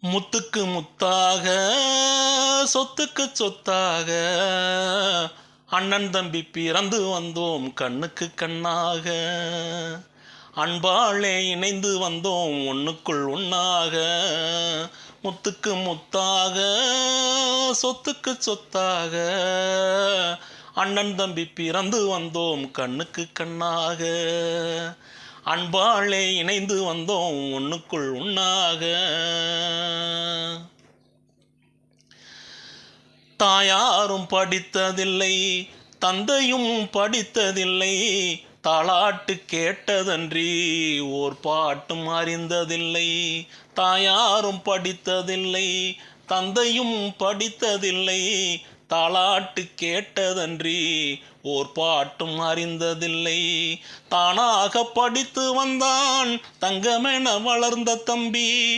முத்துக்கு முத்தாக சொத்துக்கு சொத்தாக அண்ணன் தம்பி பிறந்து வந்தோம் கண்ணுக்கு கண்ணாக. அன்பாலே இணைந்து வந்தோம் ஒன்றுக்குள் ஒன்றாக. முத்துக்கு முத்தாக சொத்துக்கு சொத்தாக அண்ணன் தம்பி பிறந்து வந்தோம் கண்ணுக்கு கண்ணாக. அன்பாலே இணைந்து வந்தோம் ஒன்றுக்குள் ஒன்றாக. தாயாரும் படித்ததில்லை, தந்தையும் படித்ததில்லை, தாலாட்டு கேட்டதன்றி ஓர் பாட்டும் அறிந்ததில்லை. தாயாரும் படித்ததில்லை, தந்தையும் படித்ததில்லை, தாலாட்டு கேட்டதன்றி ஓர் பாட்டும் அறிந்ததில்லை. தானாக படித்து வந்தான் தங்கமென வளர்ந்த தம்பி.